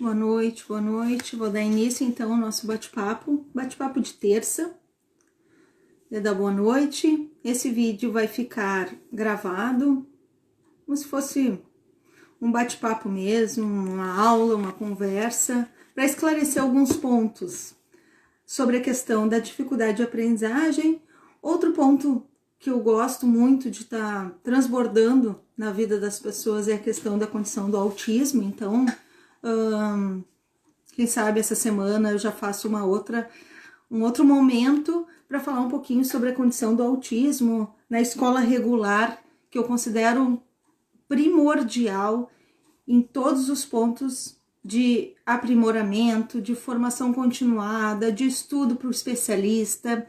Boa noite, boa noite. Vou dar início então ao nosso bate-papo de terça. Vou dar boa noite. Esse vídeo vai ficar gravado, como se fosse um bate-papo mesmo, uma aula, uma conversa, para esclarecer alguns pontos sobre a questão da dificuldade de aprendizagem. Outro ponto que eu gosto muito de estar transbordando na vida das pessoas é a questão da condição do autismo. Então, quem sabe essa semana eu já faço um outro momento para falar um pouquinho sobre a condição do autismo na escola regular, que eu considero primordial em todos os pontos de aprimoramento, de formação continuada, de estudo para o especialista,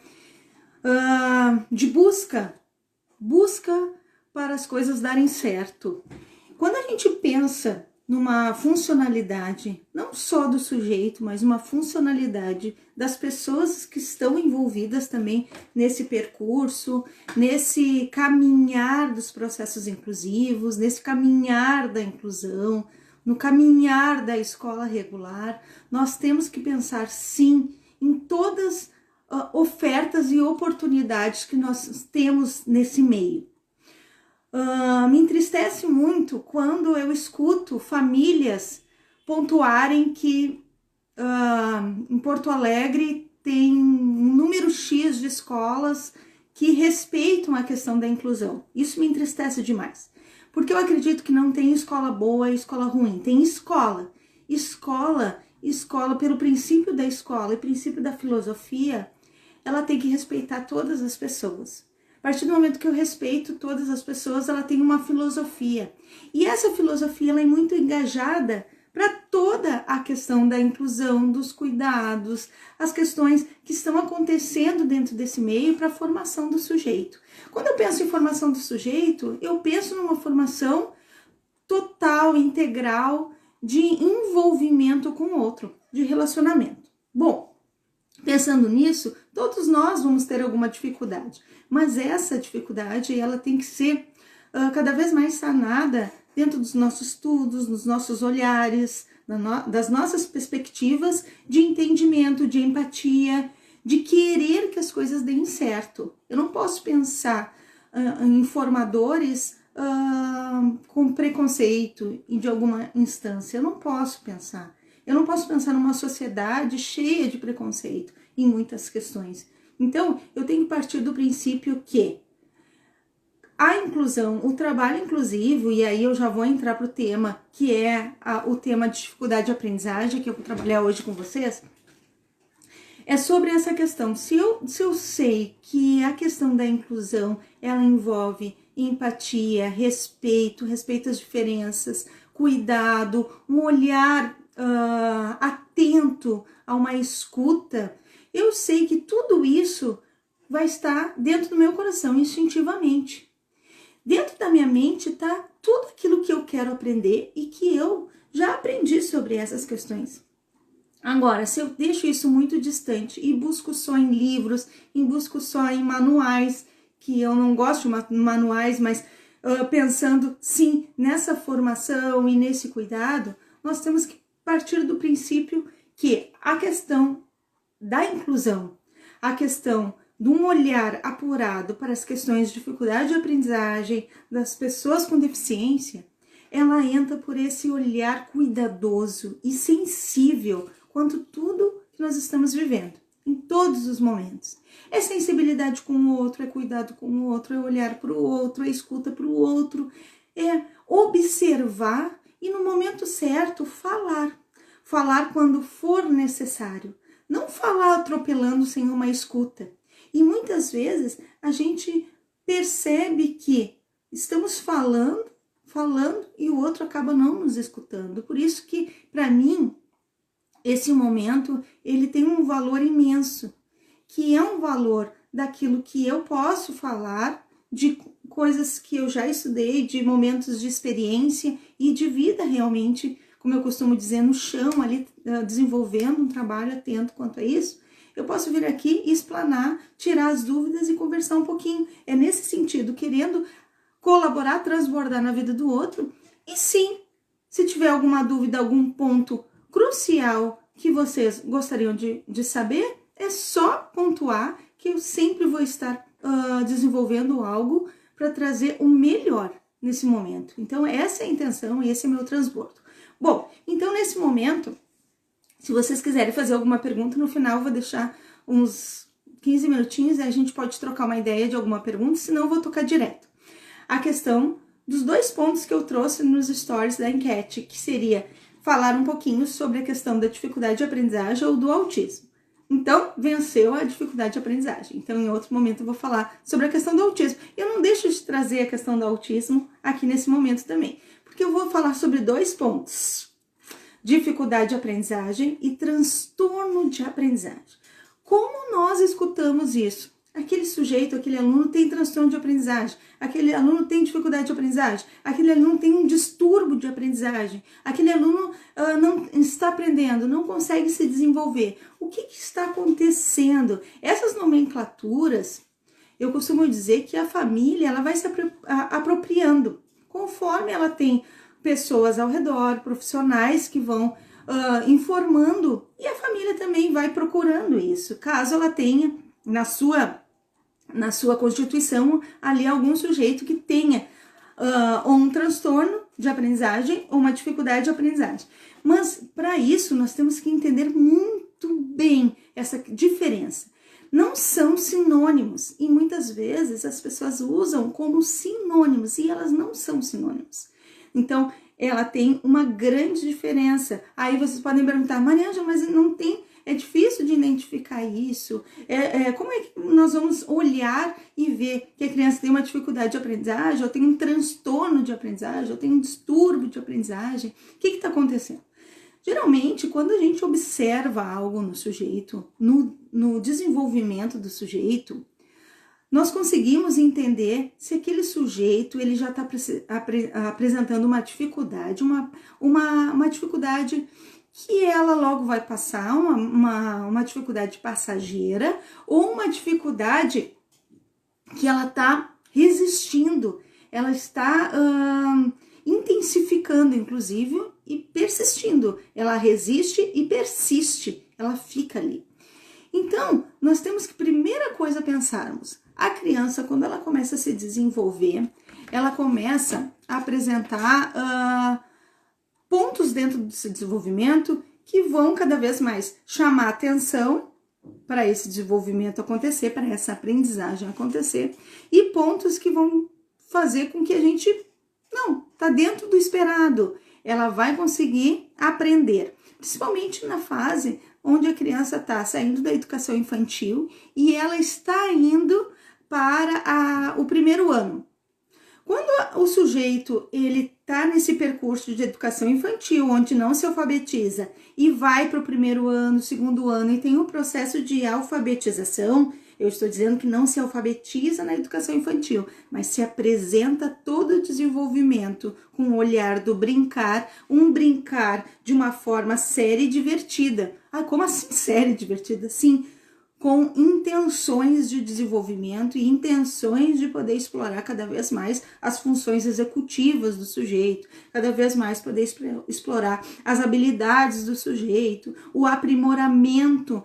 de busca para as coisas darem certo. Quando a gente pensa numa funcionalidade, não só do sujeito, mas uma funcionalidade das pessoas que estão envolvidas também nesse percurso, nesse caminhar dos processos inclusivos, nesse caminhar da inclusão, no caminhar da escola regular, nós temos que pensar sim em todas ofertas e oportunidades que nós temos nesse meio. Me entristece muito quando eu escuto famílias pontuarem que em Porto Alegre tem um número X de escolas que respeitam a questão da inclusão. Isso me entristece demais, porque eu acredito que não tem escola boa e escola ruim, tem escola pelo princípio da escola e princípio da filosofia, ela tem que respeitar todas as pessoas. A partir do momento que eu respeito todas as pessoas, ela tem uma filosofia. E essa filosofia ela é muito engajada para toda a questão da inclusão, dos cuidados, as questões que estão acontecendo dentro desse meio para a formação do sujeito. Quando eu penso em formação do sujeito, eu penso numa formação total, integral, de envolvimento com o outro, de relacionamento. Bom, pensando nisso, todos nós vamos ter alguma dificuldade, mas essa dificuldade ela tem que ser cada vez mais sanada dentro dos nossos estudos, nos nossos olhares, das nossas perspectivas de entendimento, de empatia, de querer que as coisas deem certo. Eu não posso pensar em formadores com preconceito de alguma instância, eu não posso pensar. Eu não posso pensar numa sociedade cheia de preconceito em muitas questões. Então, eu tenho que partir do princípio que a inclusão, o trabalho inclusivo, e aí eu já vou entrar para o tema, que é o tema de dificuldade de aprendizagem, que eu vou trabalhar hoje com vocês, é sobre essa questão. Se eu sei que a questão da inclusão, ela envolve empatia, respeito às diferenças, cuidado, um olhar atento a uma escuta, eu sei que tudo isso vai estar dentro do meu coração, instintivamente. Dentro da minha mente está tudo aquilo que eu quero aprender e que eu já aprendi sobre essas questões. Agora, se eu deixo isso muito distante e busco só em livros, e busco só em manuais, que eu não gosto de manuais, mas pensando sim nessa formação e nesse cuidado, nós temos que partir do princípio que a questão da inclusão, a questão de um olhar apurado para as questões de dificuldade de aprendizagem das pessoas com deficiência, ela entra por esse olhar cuidadoso e sensível quanto tudo que nós estamos vivendo, em todos os momentos. É sensibilidade com o outro, é cuidado com o outro, é olhar para o outro, é escuta para o outro, é observar e no momento certo falar quando for necessário, não falar atropelando sem uma escuta. E muitas vezes a gente percebe que estamos falando e o outro acaba não nos escutando. Por isso que, para mim, esse momento ele tem um valor imenso, que é um valor daquilo que eu posso falar, de coisas que eu já estudei, de momentos de experiência e de vida realmente, como eu costumo dizer, no chão, ali desenvolvendo um trabalho atento quanto a isso. Eu posso vir aqui e explanar, tirar as dúvidas e conversar um pouquinho. É nesse sentido, querendo colaborar, transbordar na vida do outro. E sim, se tiver alguma dúvida, algum ponto crucial que vocês gostariam de saber, é só pontuar que eu sempre vou estar desenvolvendo algo para trazer o melhor nesse momento. Então, essa é a intenção, esse é meu transbordo. Bom, então nesse momento, se vocês quiserem fazer alguma pergunta, no final eu vou deixar uns 15 minutinhos e a gente pode trocar uma ideia de alguma pergunta, senão eu vou tocar direto. A questão dos 2 pontos que eu trouxe nos stories da enquete, que seria falar um pouquinho sobre a questão da dificuldade de aprendizagem ou do autismo. Então, venceu a dificuldade de aprendizagem. Então, em outro momento eu vou falar sobre a questão do autismo. Eu não deixo de trazer a questão do autismo aqui nesse momento também, porque eu vou falar sobre 2 pontos: dificuldade de aprendizagem e transtorno de aprendizagem. Como nós escutamos isso? Aquele sujeito, aquele aluno tem transtorno de aprendizagem, aquele aluno tem dificuldade de aprendizagem, aquele aluno tem um distúrbio de aprendizagem, aquele aluno não está aprendendo, não consegue se desenvolver. O que está acontecendo? Essas nomenclaturas, eu costumo dizer que a família ela vai se apropriando, conforme ela tem pessoas ao redor, profissionais que vão informando, e a família também vai procurando isso, caso ela tenha na sua constituição ali algum sujeito que tenha ou um transtorno de aprendizagem ou uma dificuldade de aprendizagem. Mas para isso nós temos que entender muito bem essa diferença. Não são sinônimos e muitas vezes as pessoas usam como sinônimos e elas não são sinônimos. Então, ela tem uma grande diferença. Aí vocês podem perguntar, Mariângela, mas não tem, é difícil de identificar isso. Como é que nós vamos olhar e ver que a criança tem uma dificuldade de aprendizagem, ou tem um transtorno de aprendizagem, ou tem um distúrbio de aprendizagem? O que está acontecendo? Geralmente, quando a gente observa algo no sujeito, no desenvolvimento do sujeito, nós conseguimos entender se aquele sujeito ele já está apresentando uma dificuldade, uma dificuldade que ela logo vai passar, uma dificuldade passageira, ou uma dificuldade que ela está resistindo, ela está intensificando, inclusive, e persistindo. Ela resiste e persiste, ela fica ali. Então, nós temos que, primeira coisa, pensarmos, a criança, quando ela começa a se desenvolver, ela começa a apresentar pontos dentro do seu desenvolvimento que vão cada vez mais chamar atenção para esse desenvolvimento acontecer, para essa aprendizagem acontecer, e pontos que vão fazer com que a gente, tá dentro do esperado, ela vai conseguir aprender, principalmente na fase onde a criança está saindo da educação infantil e ela está indo para o primeiro ano. Quando o sujeito ele está nesse percurso de educação infantil, onde não se alfabetiza, e vai para o primeiro ano, segundo ano, e tem um processo de alfabetização, eu estou dizendo que não se alfabetiza na educação infantil, mas se apresenta todo o desenvolvimento com o olhar do brincar, um brincar de uma forma séria e divertida. Como assim séria e divertida? Sim, com intenções de desenvolvimento e intenções de poder explorar cada vez mais as funções executivas do sujeito, cada vez mais poder explorar as habilidades do sujeito, o aprimoramento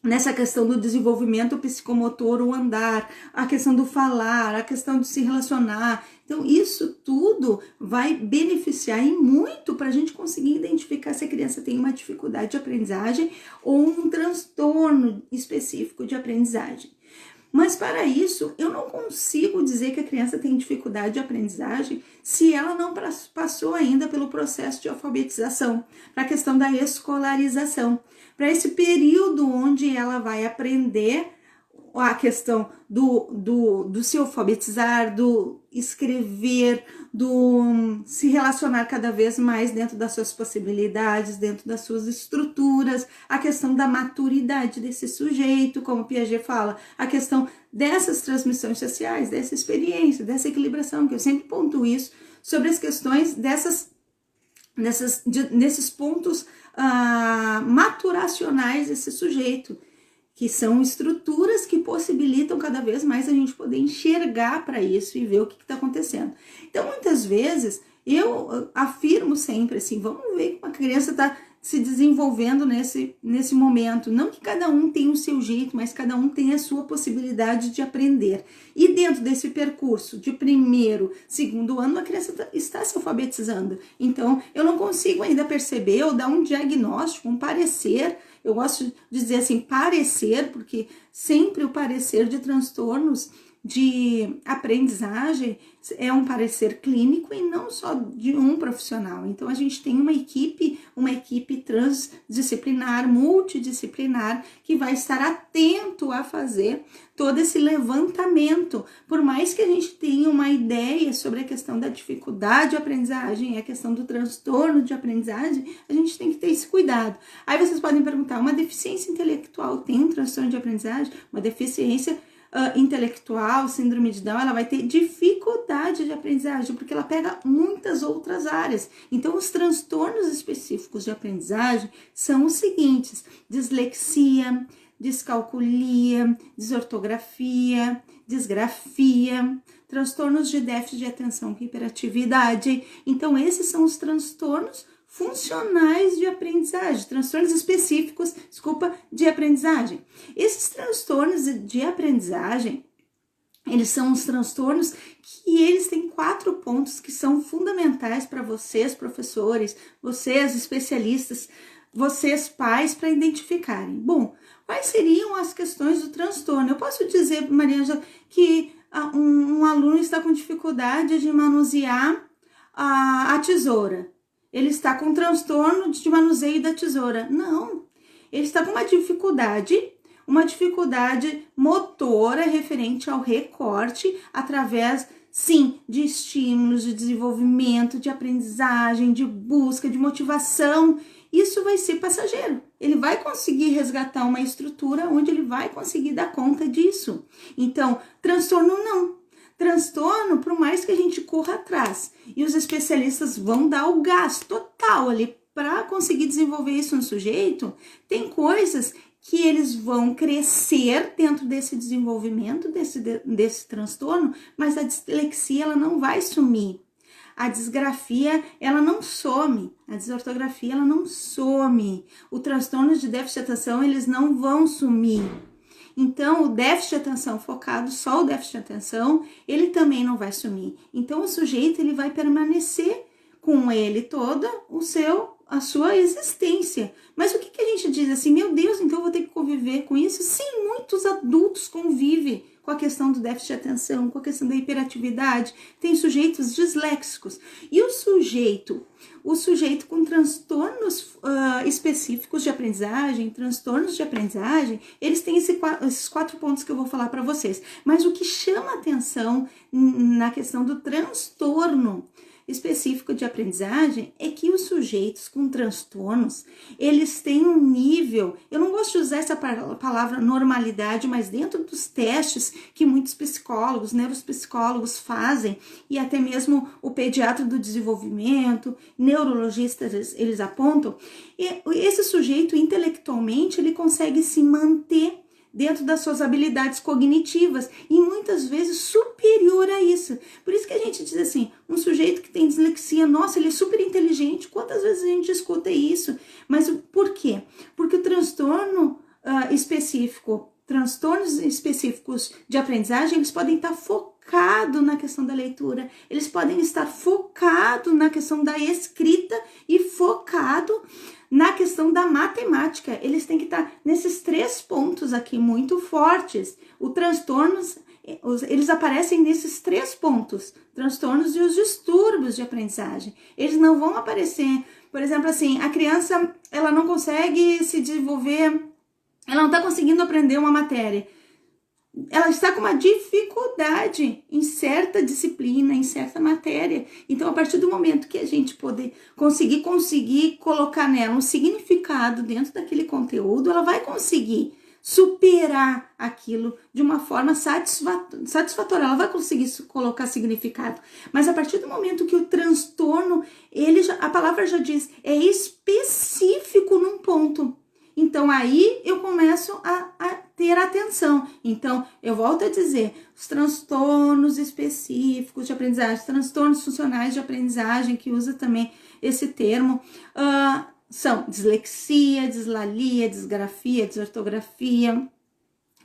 nessa questão do desenvolvimento psicomotor, o andar, a questão do falar, a questão de se relacionar. Então, isso tudo vai beneficiar e muito para a gente conseguir identificar se a criança tem uma dificuldade de aprendizagem ou um transtorno específico de aprendizagem. Mas para isso, eu não consigo dizer que a criança tem dificuldade de aprendizagem se ela não passou ainda pelo processo de alfabetização, para a questão da escolarização, para esse período onde ela vai aprender a questão do se alfabetizar, do escrever, do se relacionar cada vez mais dentro das suas possibilidades, dentro das suas estruturas, a questão da maturidade desse sujeito, como Piaget fala, a questão dessas transmissões sociais, dessa experiência, dessa equilibração, que eu sempre pontuo isso, sobre as questões nesses pontos maturacionais desse sujeito, que são estruturas que possibilitam cada vez mais a gente poder enxergar para isso e ver o que está acontecendo. Então, muitas vezes, Eu afirmo sempre assim, vamos ver como a criança está se desenvolvendo nesse momento. Não que cada um tenha o seu jeito, mas cada um tem a sua possibilidade de aprender. E dentro desse percurso de primeiro, segundo ano, a criança está se alfabetizando. Então, eu não consigo ainda perceber ou dar um diagnóstico, um parecer. Eu gosto de dizer assim, parecer, porque sempre o parecer de transtornos de aprendizagem é um parecer clínico e não só de um profissional. Então a gente tem uma equipe transdisciplinar, multidisciplinar, que vai estar atento a fazer todo esse levantamento. Por mais que a gente tenha uma ideia sobre a questão da dificuldade de aprendizagem e a questão do transtorno de aprendizagem, a gente tem que ter esse cuidado. Aí vocês podem perguntar, uma deficiência intelectual tem um transtorno de aprendizagem? Uma deficiência intelectual, síndrome de Down, ela vai ter dificuldade de aprendizagem, porque ela pega muitas outras áreas. Então, os transtornos específicos de aprendizagem são os seguintes: dislexia, descalculia, desortografia, disgrafia, transtornos de déficit de atenção com hiperatividade. Então, esses são os transtornos funcionais de aprendizagem, transtornos específicos, de aprendizagem. Esses transtornos de aprendizagem, eles são os transtornos que eles têm 4 pontos que são fundamentais para vocês, professores, vocês, especialistas, vocês, pais, para identificarem. Bom, quais seriam as questões do transtorno? Eu posso dizer, Maria Ângela, que um aluno está com dificuldade de manusear a tesoura. Ele está com transtorno de manuseio da tesoura. Não, ele está com uma dificuldade motora referente ao recorte através, sim, de estímulos, de desenvolvimento, de aprendizagem, de busca, de motivação. Isso vai ser passageiro. Ele vai conseguir resgatar uma estrutura onde ele vai conseguir dar conta disso. Então, transtorno não. Transtorno, por mais que a gente corra atrás, e os especialistas vão dar o gás total ali para conseguir desenvolver isso no sujeito, tem coisas que eles vão crescer dentro desse desenvolvimento, desse transtorno, mas a dislexia ela não vai sumir. A disgrafia, ela não some. A desortografia, ela não some. O transtorno de déficit de atenção, eles não vão sumir. Então, o déficit de atenção focado, só o déficit de atenção, ele também não vai sumir. Então, o sujeito, ele vai permanecer com ele toda a sua existência. Mas o que a gente diz assim, meu Deus, então eu vou ter que conviver com isso? Sim, muitos adultos convivem com a questão do déficit de atenção, com a questão da hiperatividade. Tem sujeitos disléxicos. E o sujeito com transtornos específicos de aprendizagem, eles têm esses 4 pontos que eu vou falar para vocês. Mas o que chama atenção na questão do transtorno específico de aprendizagem é que os sujeitos com transtornos, eles têm um nível, eu não gosto de usar essa palavra normalidade, mas dentro dos testes que muitos psicólogos, neuropsicólogos fazem, e até mesmo o pediatra do desenvolvimento, neurologistas, eles apontam, esse sujeito intelectualmente, ele consegue se manter dentro das suas habilidades cognitivas e muitas vezes superior a isso. Por isso que a gente diz assim, um sujeito que tem dislexia, nossa, ele é super inteligente. Quantas vezes a gente escuta isso? Mas por quê? Porque o transtornos específicos de aprendizagem, eles podem estar focados na questão da leitura, eles podem estar focados na questão da escrita e focado na questão da matemática. Eles têm que estar nesses 3 pontos aqui muito fortes. Os transtornos, eles aparecem nesses 3 pontos, transtornos e os distúrbios de aprendizagem. Eles não vão aparecer, por exemplo, assim, a criança, ela não consegue se desenvolver, ela não está conseguindo aprender uma matéria. Ela está com uma dificuldade em certa disciplina, em certa matéria. Então, a partir do momento que a gente poder conseguir colocar nela um significado dentro daquele conteúdo, ela vai conseguir superar aquilo de uma forma satisfatória. Ela vai conseguir colocar significado. Mas a partir do momento que o transtorno, a palavra já diz, é específico num ponto. Então, aí eu começo a ter atenção. Então, eu volto a dizer, os transtornos específicos de aprendizagem, transtornos funcionais de aprendizagem, que usa também esse termo, são dislexia, dislalia, disgrafia, desortografia,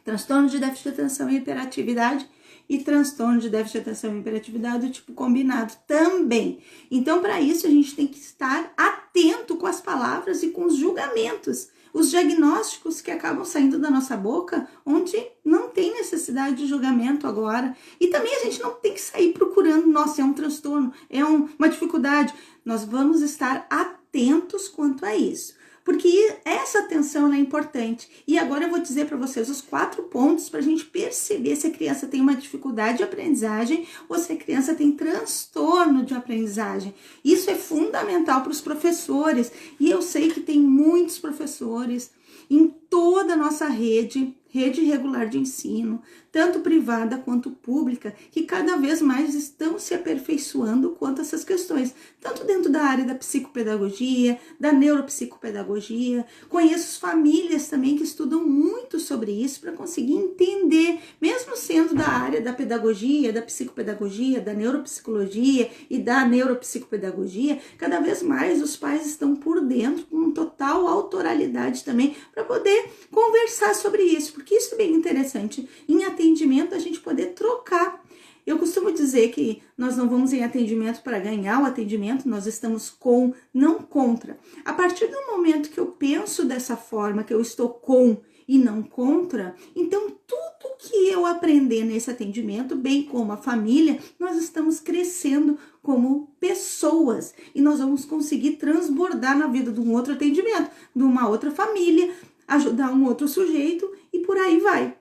transtorno de déficit de atenção e hiperatividade e transtorno de déficit de atenção e hiperatividade do tipo combinado também. Então, para isso, a gente tem que estar atento com as palavras e com os julgamentos, os diagnósticos que acabam saindo da nossa boca, onde não tem necessidade de julgamento agora. E também a gente não tem que sair procurando, nossa, é um transtorno, é uma dificuldade. Nós vamos estar atentos quanto a isso, porque essa atenção é importante. E agora eu vou dizer para vocês os 4 pontos para a gente perceber se a criança tem uma dificuldade de aprendizagem ou se a criança tem transtorno de aprendizagem. Isso é fundamental para os professores. E eu sei que tem muitos professores em toda a nossa rede regular de ensino, tanto privada quanto pública, que cada vez mais estão se aperfeiçoando quanto a essas questões, tanto dentro da área da psicopedagogia, da neuropsicopedagogia. Conheço famílias também que estudam muito sobre isso para conseguir entender, mesmo sendo da área da pedagogia, da psicopedagogia, da neuropsicologia e da neuropsicopedagogia, cada vez mais os pais estão por dentro, com total autoralidade também, para poder conversar sobre isso, porque isso é bem interessante. Em atendimento, a gente poder trocar. Eu costumo dizer que nós não vamos em atendimento para ganhar o atendimento, nós estamos com, não contra. A partir do momento que eu penso dessa forma, que eu estou com e não contra, então tudo que eu aprender nesse atendimento, bem como a família, nós estamos crescendo como pessoas e nós vamos conseguir transbordar na vida de um outro atendimento, de uma outra família, ajudar um outro sujeito e por aí vai.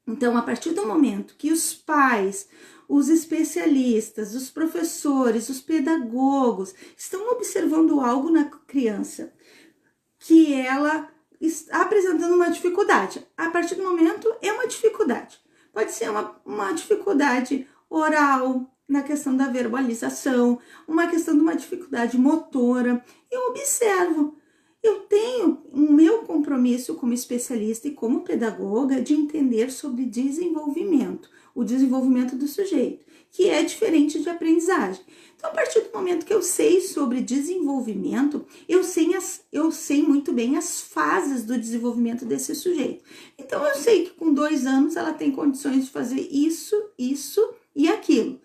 Então, a partir do momento que os pais, os especialistas, os professores, os pedagogos estão observando algo na criança que ela está apresentando uma dificuldade, a partir do momento é uma dificuldade. Pode ser uma dificuldade oral, na questão da verbalização, uma questão de uma dificuldade motora. Eu observo. Eu tenho o meu compromisso como especialista e como pedagoga de entender sobre desenvolvimento, o desenvolvimento do sujeito, que é diferente de aprendizagem. Então, a partir do momento que eu sei sobre desenvolvimento, eu sei muito bem as fases do desenvolvimento desse sujeito. Então, eu sei que com 2 anos ela tem condições de fazer isso, isso e aquilo.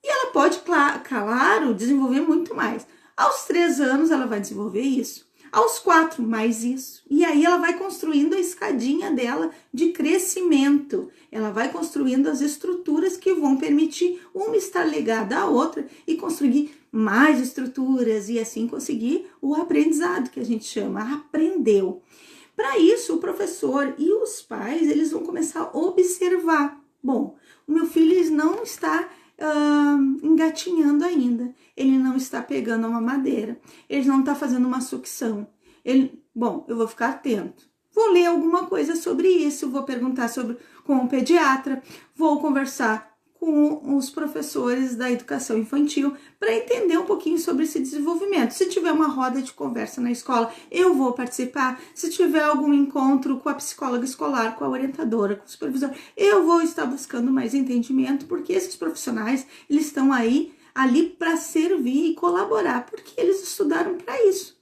E ela pode, claro, desenvolver muito mais. Aos 3 anos ela vai desenvolver isso. Aos 4, mais isso. E aí ela vai construindo a escadinha dela de crescimento. Ela vai construindo as estruturas que vão permitir uma estar ligada à outra e construir mais estruturas e assim conseguir o aprendizado, que a gente chama, aprendeu. Para isso, o professor e os pais, eles vão começar a observar. Bom, o meu filho não está engatinhando ainda, ele não está pegando uma madeira, ele não está fazendo uma sucção. Bom, eu vou ficar atento, vou ler alguma coisa sobre isso, vou perguntar com o pediatra, vou conversar com os professores da educação infantil para entender um pouquinho sobre esse desenvolvimento. Se tiver uma roda de conversa na escola, eu vou participar. Se tiver algum encontro com a psicóloga escolar, com a orientadora, com o supervisor, eu vou estar buscando mais entendimento, porque esses profissionais, eles estão ali para servir e colaborar, porque eles estudaram para isso.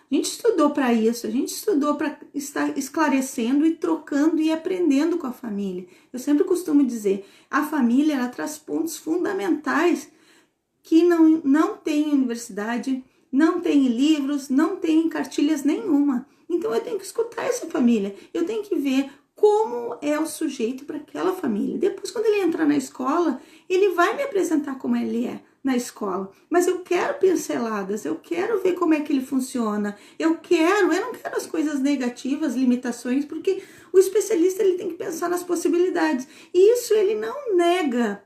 A gente estudou para isso, a gente estudou para estar esclarecendo e trocando e aprendendo com a família. Eu sempre costumo dizer, a família ela traz pontos fundamentais que não tem universidade, não tem livros, não tem cartilhas nenhuma. Então eu tenho que escutar essa família, eu tenho que ver como é o sujeito para aquela família. Depois, quando ele entrar na escola, ele vai me apresentar como ele é na escola, mas eu quero pinceladas, eu quero ver como é que ele funciona, eu não quero as coisas negativas, limitações, porque o especialista ele tem que pensar nas possibilidades, e isso ele não nega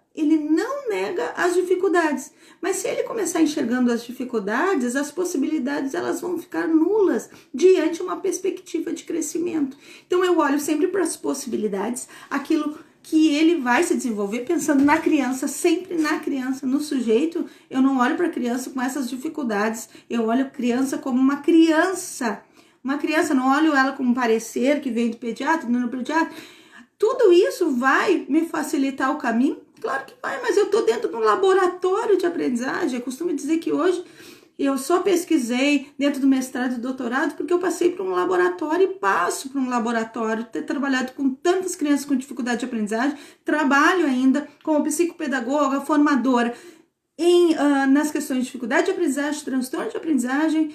as dificuldades, mas se ele começar enxergando as dificuldades, as possibilidades elas vão ficar nulas diante de uma perspectiva de crescimento. Então eu olho sempre para as possibilidades, aquilo que ele vai se desenvolver pensando na criança, sempre na criança, no sujeito. Eu não olho para a criança com essas dificuldades, eu olho a criança como uma criança Uma criança, não olho ela com um parecer que vem do pediatra, do neuropediatra. Tudo isso vai me facilitar o caminho? Claro que vai, mas eu estou dentro de um laboratório de aprendizagem. Eu costumo dizer que hoje eu só pesquisei dentro do mestrado e doutorado porque eu passei por um laboratório e passo por um laboratório, ter trabalhado com tantas crianças com dificuldade de aprendizagem, trabalho ainda como psicopedagoga, formadora nas questões de dificuldade de aprendizagem, transtorno de aprendizagem,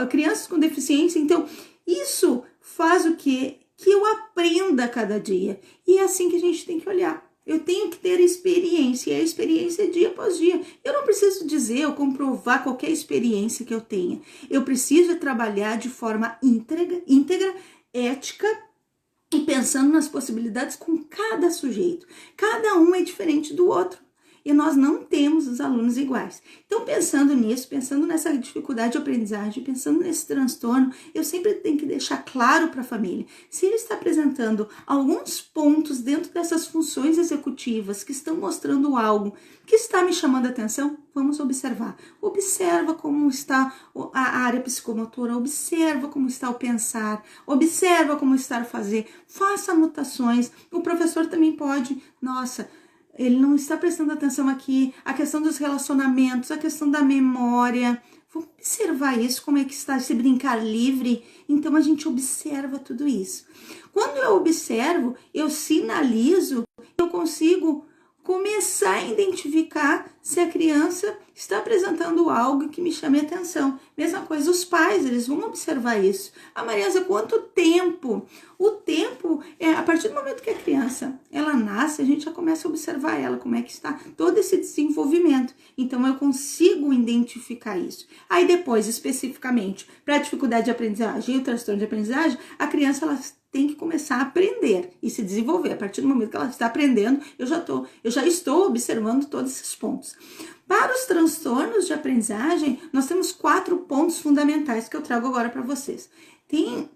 crianças com deficiência. Então, isso faz o quê? Que eu aprenda a cada dia. E é assim que a gente tem que olhar. Eu tenho que ter experiência, e a experiência é dia após dia. Eu não preciso dizer ou comprovar qualquer experiência que eu tenha. Eu preciso trabalhar de forma íntegra, ética, e pensando nas possibilidades com cada sujeito. Cada um é diferente do outro. E nós não temos os alunos iguais. Então, pensando nisso, pensando nessa dificuldade de aprendizagem, pensando nesse transtorno, eu sempre tenho que deixar claro para a família. Se ele está apresentando alguns pontos dentro dessas funções executivas que estão mostrando algo que está me chamando a atenção, vamos observar. Observa como está a área psicomotora, observa como está o pensar, observa como está o fazer, faça anotações. O professor também pode, ele não está prestando atenção aqui, a questão dos relacionamentos, a questão da memória. Vamos observar isso, como é que está esse brincar livre. Então, a gente observa tudo isso. Quando eu observo, eu sinalizo, eu consigo começar a identificar se a criança está apresentando algo que me chame a atenção. Mesma coisa, os pais, eles vão observar isso. Mariasa, quanto tempo? O tempo é a partir do momento que a criança, ela nasce, a gente já começa a observar ela, como é que está todo esse desenvolvimento. Então, eu consigo identificar isso. Aí depois, especificamente, para a dificuldade de aprendizagem e o transtorno de aprendizagem, a criança, ela tem que começar a aprender e se desenvolver. A partir do momento que ela está aprendendo, eu já estou observando todos esses pontos. Para os transtornos de aprendizagem, nós temos 4 pontos fundamentais que eu trago agora para vocês. Tem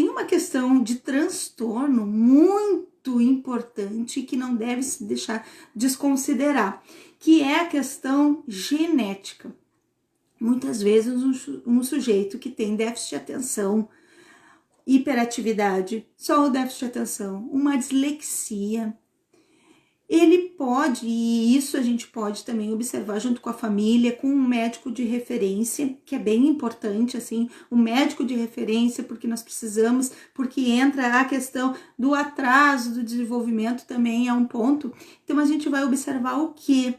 uma questão de transtorno muito importante que não deve se deixar desconsiderar, que é a questão genética. Muitas vezes um sujeito que tem déficit de atenção, hiperatividade, só o déficit de atenção, uma dislexia, ele pode, e isso a gente pode também observar junto com a família, com um médico de referência, que é bem importante, assim, um médico de referência, porque nós precisamos, porque entra a questão do atraso do desenvolvimento também é um ponto. Então, a gente vai observar o quê?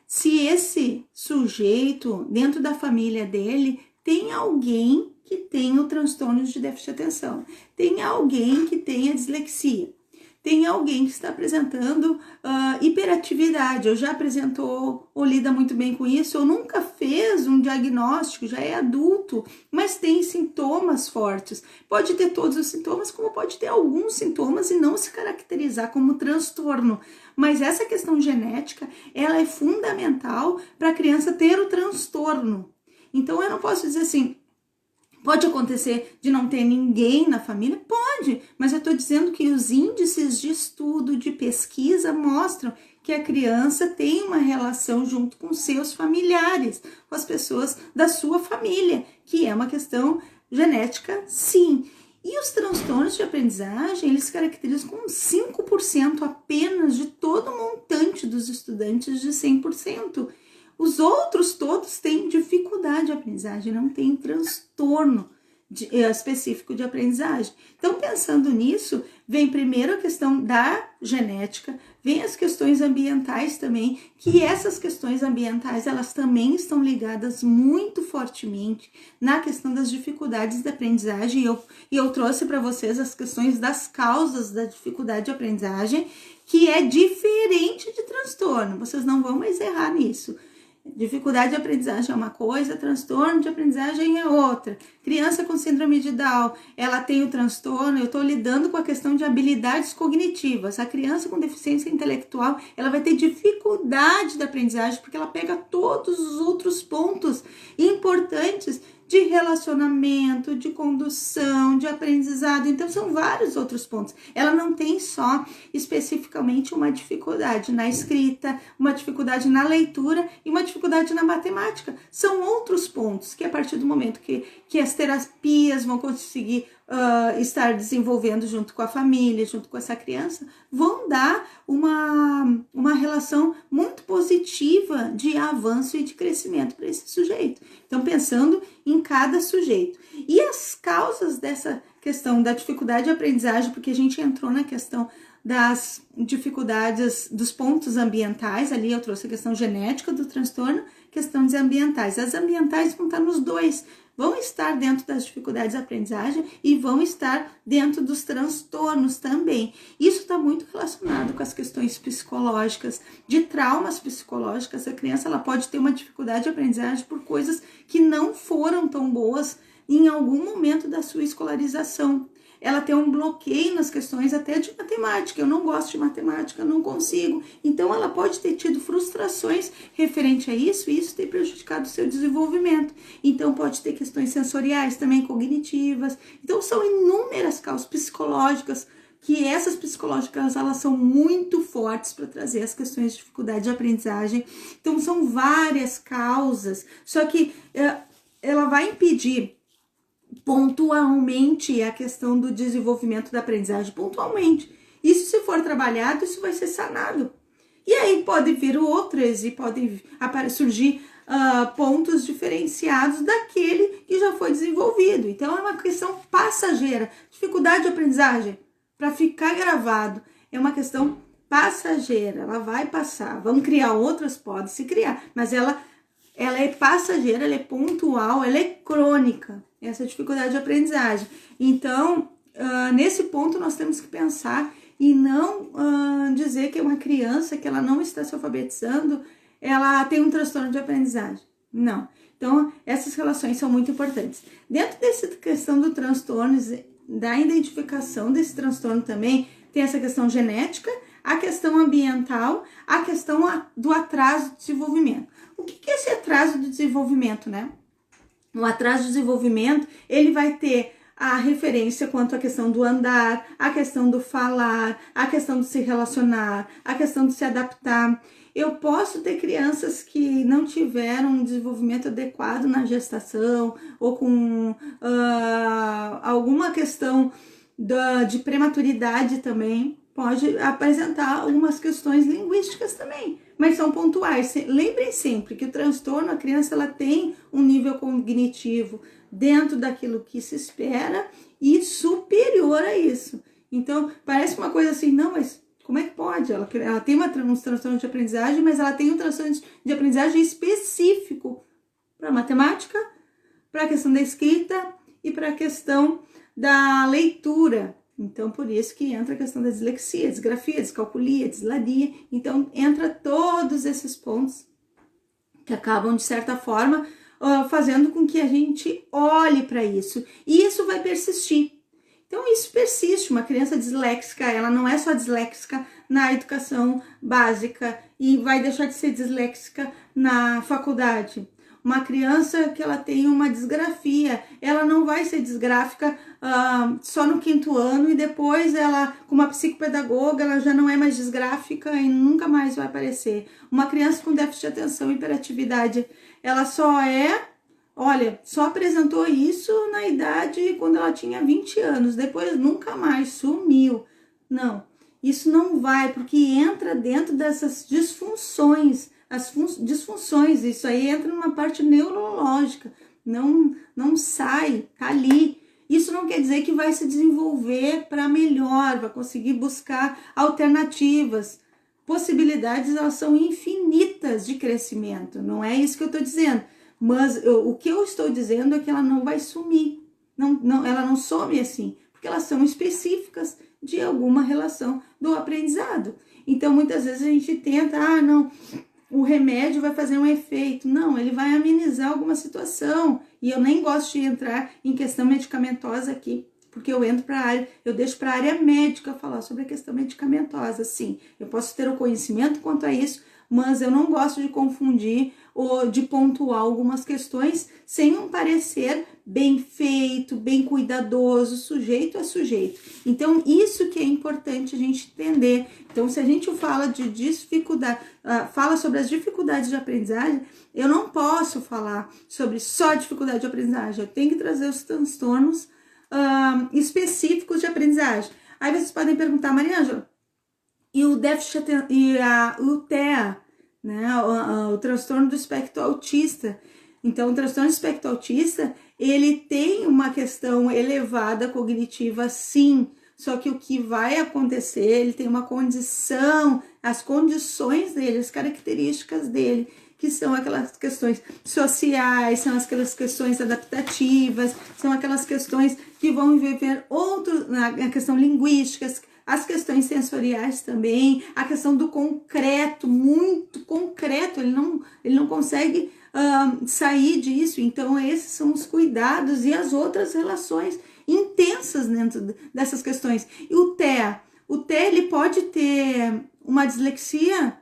Se esse sujeito, dentro da família dele, tem alguém que tem o transtorno de déficit de atenção, tem alguém que tem a dislexia, tem alguém que está apresentando hiperatividade, ou já apresentou ou lida muito bem com isso, ou nunca fez um diagnóstico, já é adulto, mas tem sintomas fortes. Pode ter todos os sintomas, como pode ter alguns sintomas e não se caracterizar como transtorno. Mas essa questão genética, ela é fundamental para a criança ter o transtorno. Então, eu não posso dizer assim, pode acontecer de não ter ninguém na família? Pode, mas eu estou dizendo que os índices de estudo, de pesquisa mostram que a criança tem uma relação junto com seus familiares, com as pessoas da sua família, que é uma questão genética, sim. E os transtornos de aprendizagem, eles se caracterizam com 5% apenas de todo o montante dos estudantes de 100%. Os outros todos têm dificuldade de aprendizagem, não tem transtorno específico de aprendizagem. Então, pensando nisso, vem primeiro a questão da genética, vem as questões ambientais também, que essas questões ambientais, elas também estão ligadas muito fortemente na questão das dificuldades de aprendizagem, e eu trouxe para vocês as questões das causas da dificuldade de aprendizagem, que é diferente de transtorno, vocês não vão mais errar nisso. Dificuldade de aprendizagem é uma coisa, transtorno de aprendizagem é outra. Criança com síndrome de Down, ela tem o transtorno, eu estou lidando com a questão de habilidades cognitivas. A criança com deficiência intelectual, ela vai ter dificuldade de aprendizagem porque ela pega todos os outros pontos importantes de relacionamento, de condução, de aprendizado. Então, são vários outros pontos. Ela não tem só especificamente uma dificuldade na escrita, uma dificuldade na leitura e uma dificuldade na matemática. São outros pontos que, a partir do momento que as terapias vão conseguir estar desenvolvendo junto com a família, junto com essa criança, vão dar uma relação muito positiva de avanço e de crescimento para esse sujeito. Então, pensando em cada sujeito. E as causas dessa questão da dificuldade de aprendizagem, porque a gente entrou na questão das dificuldades, dos pontos ambientais, ali eu trouxe a questão genética do transtorno, questões ambientais. As ambientais vão estar nos dois, vão estar dentro das dificuldades de aprendizagem e vão estar dentro dos transtornos também. Isso está muito relacionado com as questões psicológicas, de traumas psicológicos. A criança ela pode ter uma dificuldade de aprendizagem por coisas que não foram tão boas em algum momento da sua escolarização. Ela tem um bloqueio nas questões até de matemática. Eu não gosto de matemática, não consigo. Então, ela pode ter tido frustrações referente a isso e isso tem prejudicado o seu desenvolvimento. Então, pode ter questões sensoriais, também cognitivas. Então, são inúmeras causas psicológicas, que essas psicológicas, elas são muito fortes para trazer as questões de dificuldade de aprendizagem. Então, são várias causas. Só que ela vai impedir pontualmente a questão do desenvolvimento da aprendizagem, pontualmente. Isso, se for trabalhado, isso vai ser sanado. E aí pode vir outras e podem surgir pontos diferenciados daquele que já foi desenvolvido. Então, é uma questão passageira. Dificuldade de aprendizagem, para ficar gravado, é uma questão passageira. Ela vai passar. Vamos criar outras? Pode se criar, mas ela é passageira, ela é pontual, ela é crônica, essa dificuldade de aprendizagem. Então, nesse ponto nós temos que pensar e não dizer que é uma criança que ela não está se alfabetizando, ela tem um transtorno de aprendizagem. Não. Então, essas relações são muito importantes. Dentro dessa questão do transtorno, da identificação desse transtorno também, tem essa questão genética, a questão ambiental, a questão do atraso de desenvolvimento. O que é esse atraso de desenvolvimento, né? O atraso de desenvolvimento, ele vai ter a referência quanto à questão do andar, a questão do falar, a questão de se relacionar, a questão de se adaptar. Eu posso ter crianças que não tiveram um desenvolvimento adequado na gestação ou com alguma questão de prematuridade também. Pode apresentar algumas questões linguísticas também, mas são pontuais. Lembrem sempre que o transtorno, a criança ela tem um nível cognitivo dentro daquilo que se espera e superior a isso. Então, parece uma coisa assim, não, mas como é que pode? Ela tem um transtorno de aprendizagem, mas ela tem um transtorno de aprendizagem específico para matemática, para a questão da escrita e para a questão da leitura. Então, por isso que entra a questão da dislexia, desgrafia, descalculia, dislalia. Então, entra todos esses pontos que acabam, de certa forma, fazendo com que a gente olhe para isso. E isso vai persistir. Então, isso persiste. Uma criança disléxica, ela não é só disléxica na educação básica e vai deixar de ser disléxica na faculdade. Uma criança que ela tem uma disgrafia, ela não vai ser disgráfica só no 5º ano e depois ela, com uma psicopedagoga, ela já não é mais disgráfica e nunca mais vai aparecer. Uma criança com déficit de atenção e hiperatividade, ela só apresentou isso na idade quando ela tinha 20 anos, depois nunca mais, sumiu. Não, isso não vai, porque entra dentro dessas disfunções. As disfunções, isso aí entra numa parte neurológica, não sai, tá ali. Isso não quer dizer que vai se desenvolver para melhor, vai conseguir buscar alternativas. Possibilidades, elas são infinitas de crescimento, não é isso que eu estou dizendo. Mas o que eu estou dizendo é que ela não vai sumir, ela não some assim, porque elas são específicas de alguma relação do aprendizado. Então, muitas vezes a gente tenta, o remédio vai fazer um efeito. Não, ele vai amenizar alguma situação. E eu nem gosto de entrar em questão medicamentosa aqui, porque eu deixo para a área médica falar sobre a questão medicamentosa. Sim, eu posso ter o conhecimento quanto a isso, mas eu não gosto de confundir ou de pontuar algumas questões sem um parecer bem feito, bem cuidadoso, sujeito a sujeito. Então, isso que é importante a gente entender. Então, se a gente fala de dificuldade, fala sobre as dificuldades de aprendizagem, eu não posso falar sobre só dificuldade de aprendizagem, eu tenho que trazer os transtornos específicos de aprendizagem. Aí vocês podem perguntar, Mariângela, e o déficit o TEA, né, o transtorno do espectro autista. Então, o transtorno do espectro autista, ele tem uma questão elevada cognitiva, sim, só que o que vai acontecer, ele tem uma condição, as condições dele, as características dele, que são aquelas questões sociais, são aquelas questões adaptativas, são aquelas questões que vão envolver a questão linguística, as questões sensoriais também, a questão do concreto, muito concreto, ele não consegue sair disso. Então, esses são os cuidados e as outras relações intensas dentro dessas questões. E o TEA ele pode ter uma dislexia?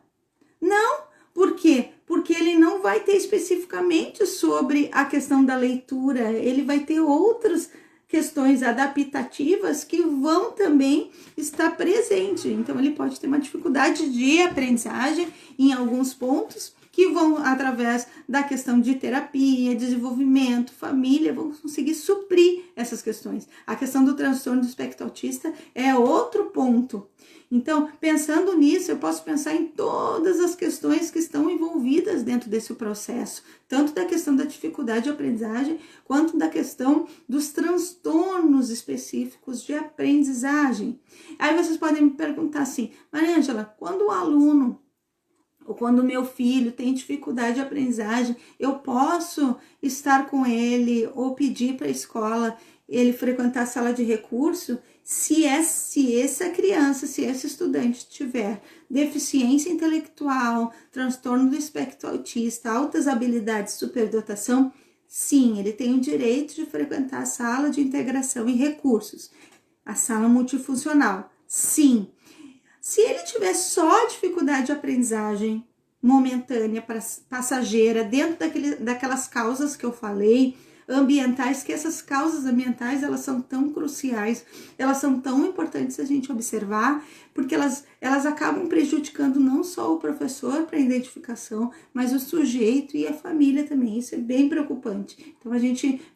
Não. Por quê? Porque ele não vai ter especificamente sobre a questão da leitura, ele vai ter outras questões adaptativas que vão também estar presentes. Então, ele pode ter uma dificuldade de aprendizagem em alguns pontos que vão, através da questão de terapia, desenvolvimento, família, vão conseguir suprir essas questões. A questão do transtorno do espectro autista é outro ponto. Então, pensando nisso, eu posso pensar em todas as questões que estão envolvidas dentro desse processo, tanto da questão da dificuldade de aprendizagem, quanto da questão dos transtornos específicos de aprendizagem. Aí vocês podem me perguntar assim, Mariângela, quando o aluno ou quando o meu filho tem dificuldade de aprendizagem, eu posso estar com ele ou pedir para a escola ele frequentar a sala de recurso? Se essa criança, se esse estudante tiver deficiência intelectual, transtorno do espectro autista, altas habilidades, superdotação, sim, ele tem o direito de frequentar a sala de integração e recursos, a sala multifuncional, sim. Se ele tiver só dificuldade de aprendizagem momentânea, passageira, dentro daquelas causas que eu falei, ambientais, que essas causas ambientais, elas são tão cruciais, elas são tão importantes a gente observar, porque elas acabam prejudicando não só o professor para a identificação, mas o sujeito e a família também. Isso é bem preocupante. Então,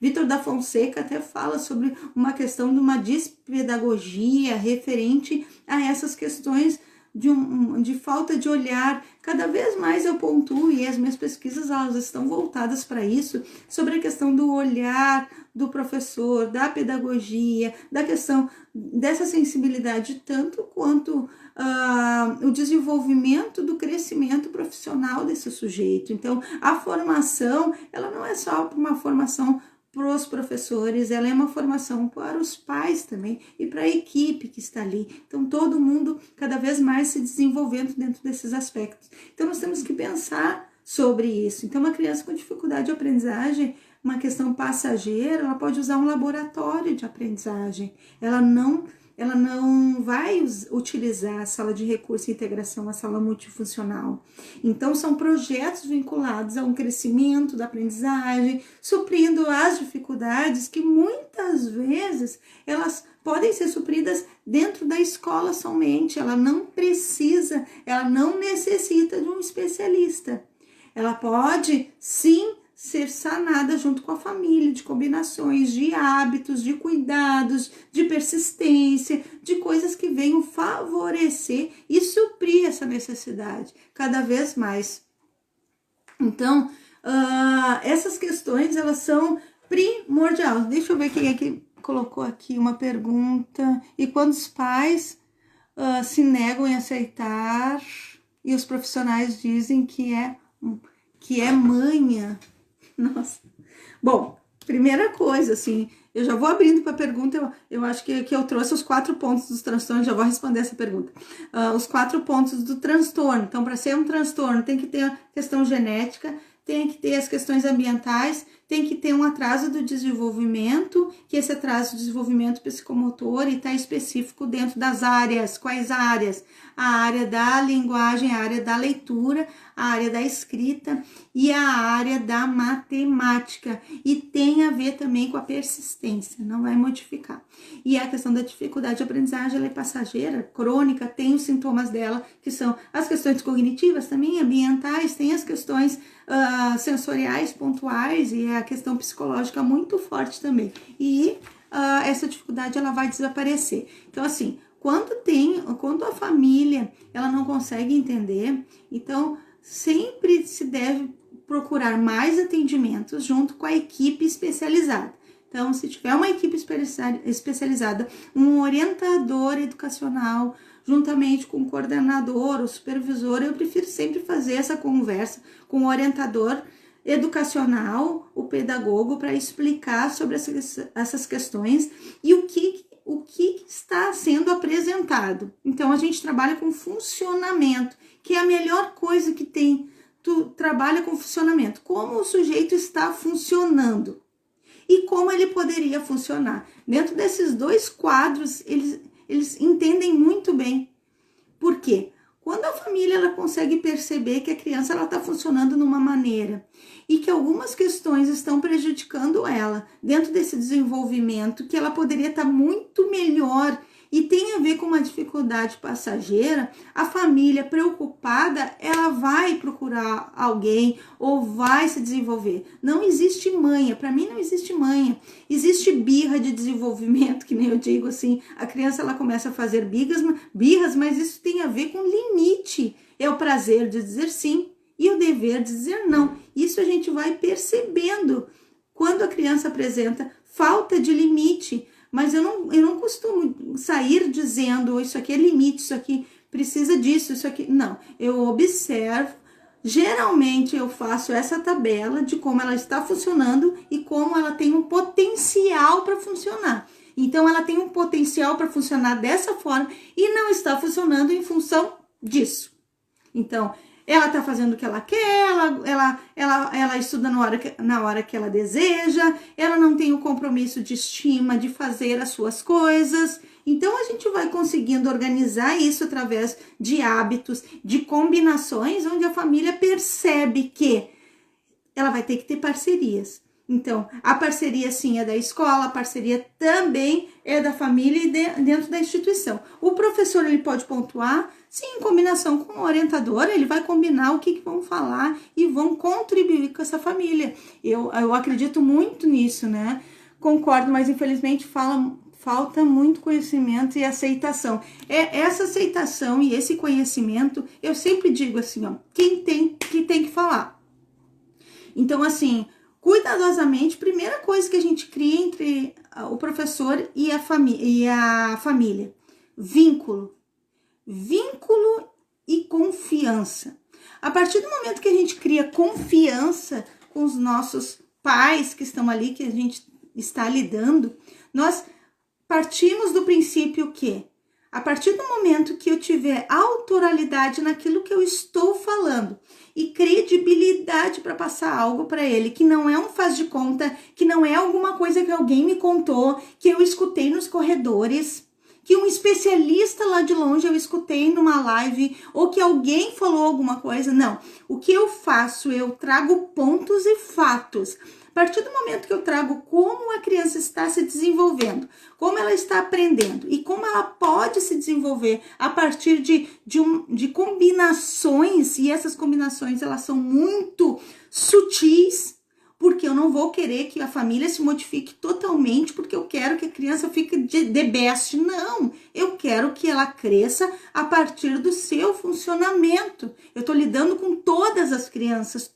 Vitor da Fonseca até fala sobre uma questão de uma despedagogia referente a essas questões de falta de olhar. Cada vez mais eu pontuo, e as minhas pesquisas elas estão voltadas para isso, sobre a questão do olhar do professor, da pedagogia, da questão dessa sensibilidade, tanto quanto o desenvolvimento do crescimento profissional desse sujeito. Então, a formação, ela não é só uma formação para os professores, ela é uma formação para os pais também e para a equipe que está ali. Então, todo mundo cada vez mais se desenvolvendo dentro desses aspectos. Então, nós temos que pensar sobre isso. Então, uma criança com dificuldade de aprendizagem, uma questão passageira, ela pode usar um laboratório de aprendizagem. Ela não vai utilizar a sala de recurso e integração, a sala multifuncional. Então, são projetos vinculados a um crescimento da aprendizagem, suprindo as dificuldades que muitas vezes elas podem ser supridas dentro da escola somente. Ela não necessita de um especialista. Ela pode, sim, ser sanada junto com a família, de combinações de hábitos, de cuidados, de persistência, de coisas que venham favorecer e suprir essa necessidade cada vez mais. Então, essas questões, elas são primordiais. Deixa eu ver quem é que colocou aqui uma pergunta. E quando os pais se negam a aceitar e os profissionais dizem que é manha. Nossa. Bom, primeira coisa, assim, eu já vou abrindo para a pergunta, eu acho que eu trouxe os 4 pontos dos transtornos, já vou responder essa pergunta. Os 4 pontos do transtorno. Então, para ser um transtorno, tem que ter a questão genética, tem que ter as questões ambientais, tem que ter um atraso do desenvolvimento, que esse atraso do desenvolvimento psicomotor está específico dentro das áreas. Quais áreas? A área da linguagem, a área da leitura, a área da escrita e a área da matemática. E tem a ver também com a persistência, não vai modificar. E a questão da dificuldade de aprendizagem, ela é passageira, crônica, tem os sintomas dela, que são as questões cognitivas também, ambientais, tem as questões sensoriais pontuais e a questão psicológica muito forte também. E essa dificuldade ela vai desaparecer. Então, assim, quando a família ela não consegue entender, então sempre se deve procurar mais atendimentos junto com a equipe especializada. Então, se tiver uma equipe especializada, um orientador educacional, juntamente com o coordenador, o supervisor, eu prefiro sempre fazer essa conversa com o orientador educacional, o pedagogo, para explicar sobre essas questões e o que está sendo apresentado. Então, a gente trabalha com funcionamento, que é a melhor coisa que tem. Tu trabalha com funcionamento, como o sujeito está funcionando e como ele poderia funcionar. Dentro desses dois quadros, eles entendem muito bem. Por quê? Quando a família ela consegue perceber que a criança está funcionando numa maneira e que algumas questões estão prejudicando ela dentro desse desenvolvimento, que ela poderia estar muito melhor e tem a ver com uma dificuldade passageira, a família preocupada, ela vai procurar alguém ou vai se desenvolver. Não existe manha, para mim não existe manha. Existe birra de desenvolvimento, que nem eu digo assim, a criança ela começa a fazer birras, mas isso tem a ver com limite. É o prazer de dizer sim e o dever de dizer não. Isso a gente vai percebendo quando a criança apresenta falta de limite. Mas eu não costumo sair dizendo isso aqui é limite, isso aqui precisa disso, isso aqui... Não, eu observo, geralmente eu faço essa tabela de como ela está funcionando e como ela tem um potencial para funcionar. Então, ela tem um potencial para funcionar dessa forma e não está funcionando em função disso. Então, ela está fazendo o que ela quer, ela estuda na hora que ela deseja, ela não tem o compromisso de estima de fazer as suas coisas. Então, a gente vai conseguindo organizar isso através de hábitos, de combinações, onde a família percebe que ela vai ter que ter parcerias. Então, a parceria sim é da escola, a parceria também é da família e dentro da instituição. O professor ele pode pontuar, sim, em combinação com o orientador, ele vai combinar o que vão falar e vão contribuir com essa família. Eu acredito muito nisso, né? Concordo, mas infelizmente falta muito conhecimento e aceitação. Essa aceitação e esse conhecimento, eu sempre digo assim, ó, quem tem que falar. Então, assim, cuidadosamente, primeira coisa que a gente cria entre o professor e a família, vínculo e confiança. A partir do momento que a gente cria confiança com os nossos pais que estão ali, que a gente está lidando, nós partimos do princípio que, a partir do momento que eu tiver autoralidade naquilo que eu estou falando e credibilidade para passar algo para ele, que não é um faz de conta, que não é alguma coisa que alguém me contou, que eu escutei nos corredores, que um especialista lá de longe eu escutei numa live, ou que alguém falou alguma coisa. Não, o que eu faço? Eu trago pontos e fatos. A partir do momento que eu trago como a criança está se desenvolvendo, como ela está aprendendo e como ela pode se desenvolver a partir de combinações, e essas combinações elas são muito sutis, porque eu não vou querer que a família se modifique totalmente, porque eu quero que a criança fique the best. Não, eu quero que ela cresça a partir do seu funcionamento. Eu estou lidando com todas as crianças,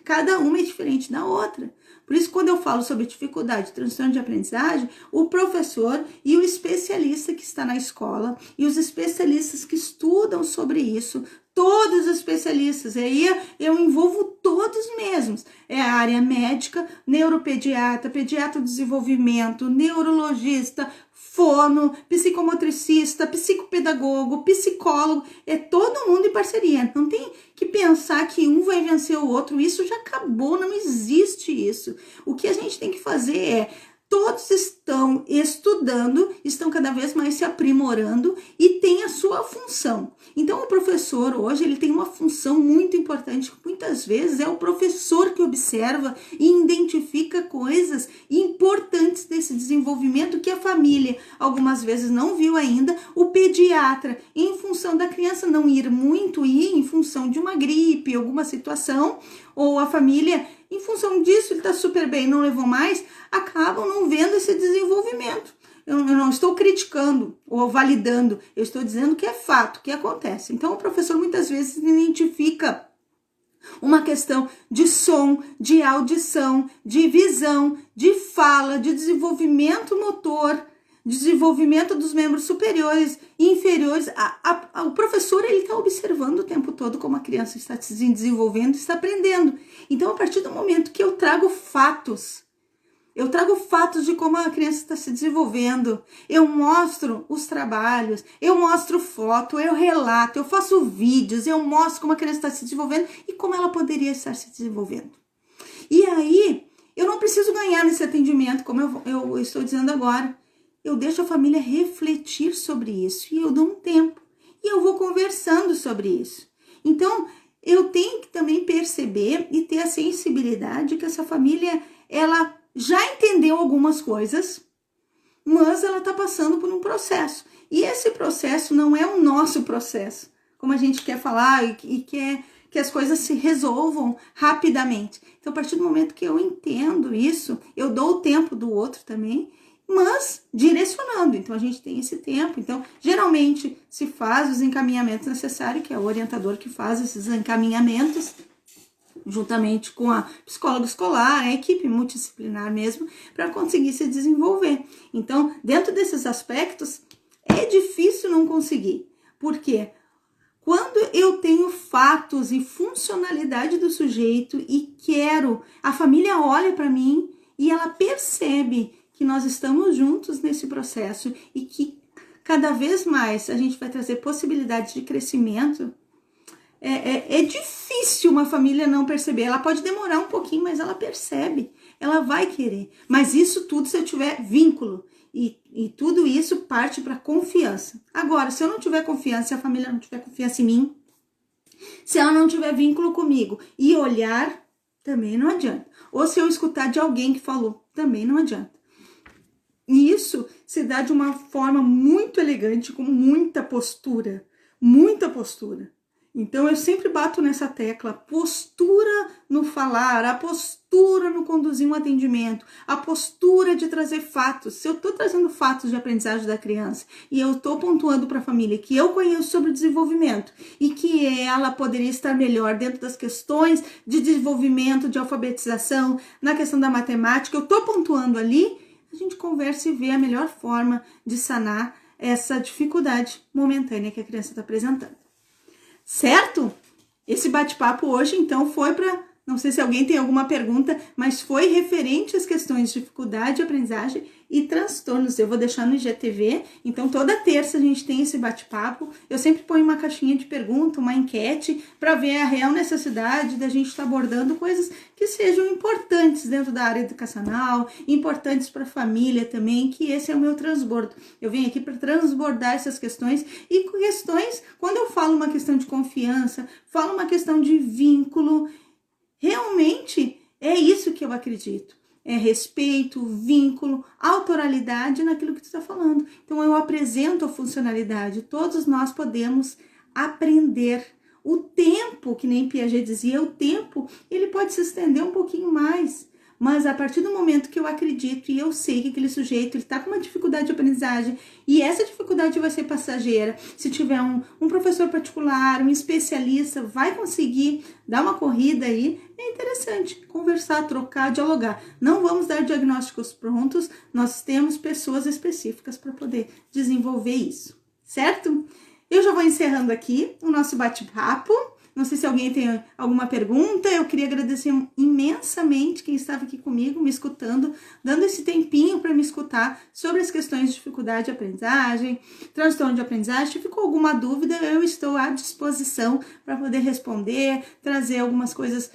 cada uma é diferente da outra. Por isso, quando eu falo sobre dificuldade, transtorno de aprendizagem, o professor e o especialista que está na escola e os especialistas que estudam sobre isso, todos os especialistas, aí eu envolvo todos mesmos, é a área médica, neuropediatra, pediatra do desenvolvimento, neurologista, fono, psicomotricista, psicopedagogo, psicólogo, é todo mundo em parceria. Não tem que pensar que um vai vencer o outro, isso já acabou, não existe isso. O que a gente tem que fazer é, todos estão estudando, estão cada vez mais se aprimorando e tem a sua função. Então, o professor hoje, ele tem uma função muito importante, que muitas vezes é o professor que observa e identifica coisas importantes desse desenvolvimento que a família, algumas vezes, não viu ainda. O pediatra, em função da criança não ir muito e em função de uma gripe, alguma situação, ou a família, em função disso, ele está super bem, não levou mais, acabam não vendo esse desenvolvimento. Eu não estou criticando ou validando, eu estou dizendo que é fato, que acontece. Então, o professor muitas vezes identifica uma questão de som, de audição, de visão, de fala, de desenvolvimento motor, desenvolvimento dos membros superiores e inferiores. O professor, ele está observando o tempo todo como a criança está se desenvolvendo, está aprendendo. Então, a partir do momento que eu trago fatos de como a criança está se desenvolvendo, eu mostro os trabalhos, eu mostro foto, eu relato, eu faço vídeos, eu mostro como a criança está se desenvolvendo e como ela poderia estar se desenvolvendo. E aí, eu não preciso ganhar nesse atendimento, como eu estou dizendo agora. Eu deixo a família refletir sobre isso e eu dou um tempo e eu vou conversando sobre isso. Então, eu tenho que também perceber e ter a sensibilidade que essa família, ela já entendeu algumas coisas, mas ela está passando por um processo. E esse processo não é o nosso processo, como a gente quer falar e quer que as coisas se resolvam rapidamente. Então, a partir do momento que eu entendo isso, eu dou o tempo do outro também, mas direcionando. Então, a gente tem esse tempo. Então, geralmente, se faz os encaminhamentos necessários, que é o orientador que faz esses encaminhamentos, juntamente com a psicóloga escolar, a equipe multidisciplinar mesmo, para conseguir se desenvolver. Então, dentro desses aspectos, é difícil não conseguir. Por quê? Quando eu tenho fatos e funcionalidade do sujeito e a família olha para mim e ela percebe que nós estamos juntos nesse processo e que cada vez mais a gente vai trazer possibilidades de crescimento, é difícil uma família não perceber. Ela pode demorar um pouquinho, mas ela percebe, ela vai querer. Mas isso tudo se eu tiver vínculo. E tudo isso parte para confiança. Agora, se eu não tiver confiança, se a família não tiver confiança em mim, se ela não tiver vínculo comigo e olhar, também não adianta. Ou se eu escutar de alguém que falou, também não adianta. E isso se dá de uma forma muito elegante, com muita postura. Muita postura. Então, eu sempre bato nessa tecla, postura no falar, a postura no conduzir um atendimento, a postura de trazer fatos. Se eu estou trazendo fatos de aprendizagem da criança e eu estou pontuando para a família que eu conheço sobre o desenvolvimento e que ela poderia estar melhor dentro das questões de desenvolvimento, de alfabetização, na questão da matemática, eu estou pontuando ali, a gente conversa e vê a melhor forma de sanar essa dificuldade momentânea que a criança está apresentando. Certo? Esse bate-papo hoje, então, foi para... Não sei se alguém tem alguma pergunta, mas foi referente às questões de dificuldade de aprendizagem e transtornos. Eu vou deixar no IGTV. Então, toda terça a gente tem esse bate-papo. Eu sempre ponho uma caixinha de pergunta, uma enquete, para ver a real necessidade da gente estar abordando coisas que sejam importantes dentro da área educacional, importantes para a família também, que esse é o meu transbordo. Eu venho aqui para transbordar essas questões e questões, quando eu falo uma questão de confiança, falo uma questão de vínculo, realmente é isso que eu acredito. É respeito, vínculo, autoralidade naquilo que tu está falando. Então, eu apresento a funcionalidade. Todos nós podemos aprender. O tempo, que nem Piaget dizia, o tempo, ele pode se estender um pouquinho mais. Mas a partir do momento que eu acredito e eu sei que aquele sujeito está com uma dificuldade de aprendizagem e essa dificuldade vai ser passageira, se tiver um professor particular, um especialista, vai conseguir dar uma corrida aí, é interessante conversar, trocar, dialogar. Não vamos dar diagnósticos prontos, nós temos pessoas específicas para poder desenvolver isso, certo? Eu já vou encerrando aqui o nosso bate-papo. Não sei se alguém tem alguma pergunta. Eu queria agradecer imensamente quem estava aqui comigo, me escutando, dando esse tempinho para me escutar sobre as questões de dificuldade de aprendizagem, transtorno de aprendizagem. Se ficou alguma dúvida, eu estou à disposição para poder responder, trazer algumas coisas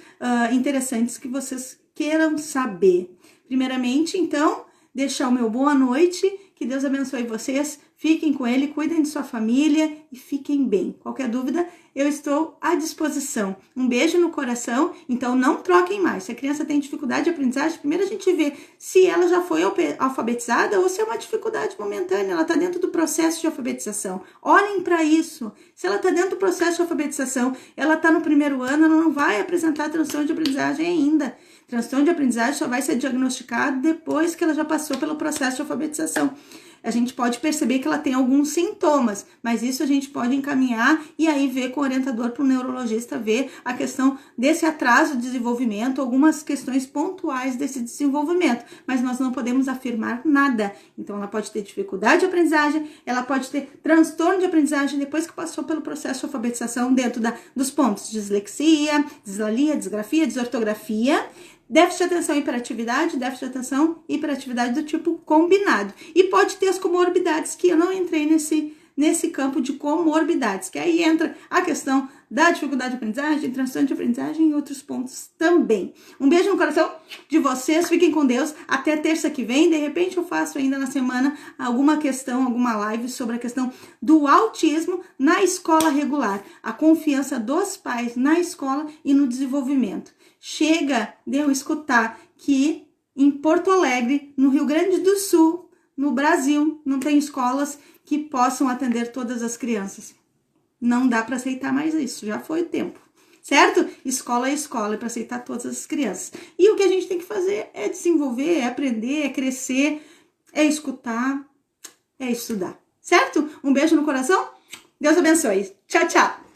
interessantes que vocês queiram saber. Primeiramente, então, deixar o meu boa noite, que Deus abençoe vocês, fiquem com Ele, cuidem de sua família e fiquem bem. Qualquer dúvida, eu estou à disposição. Um beijo no coração, então não troquem mais. Se a criança tem dificuldade de aprendizagem, primeiro a gente vê se ela já foi alfabetizada ou se é uma dificuldade momentânea, ela está dentro do processo de alfabetização. Olhem para isso. Se ela está dentro do processo de alfabetização, ela está no primeiro ano, ela não vai apresentar transtorno de aprendizagem ainda. Transtorno de aprendizagem só vai ser diagnosticado depois que ela já passou pelo processo de alfabetização. A gente pode perceber que ela tem alguns sintomas, mas isso a gente pode encaminhar e aí ver com o orientador para o neurologista ver a questão desse atraso de desenvolvimento, algumas questões pontuais desse desenvolvimento, mas nós não podemos afirmar nada. Então ela pode ter dificuldade de aprendizagem, ela pode ter transtorno de aprendizagem depois que passou pelo processo de alfabetização dentro dos pontos dislexia, dislalia, disgrafia, desortografia, déficit de atenção e hiperatividade, déficit de atenção e hiperatividade do tipo combinado. E pode ter as comorbidades, que eu não entrei nesse campo de comorbidades, que aí entra a questão da dificuldade de aprendizagem, transtorno de aprendizagem e outros pontos também. Um beijo no coração de vocês, fiquem com Deus, até terça que vem, de repente eu faço ainda na semana alguma questão, alguma live sobre a questão do autismo na escola regular, a confiança dos pais na escola e no desenvolvimento. Chega de eu escutar que em Porto Alegre, no Rio Grande do Sul, no Brasil, não tem escolas que possam atender todas as crianças. Não dá para aceitar mais isso, já foi o tempo, certo? Escola é escola, é para aceitar todas as crianças. E o que a gente tem que fazer é desenvolver, é aprender, é crescer, é escutar, é estudar, certo? Um beijo no coração, Deus abençoe. Tchau, tchau!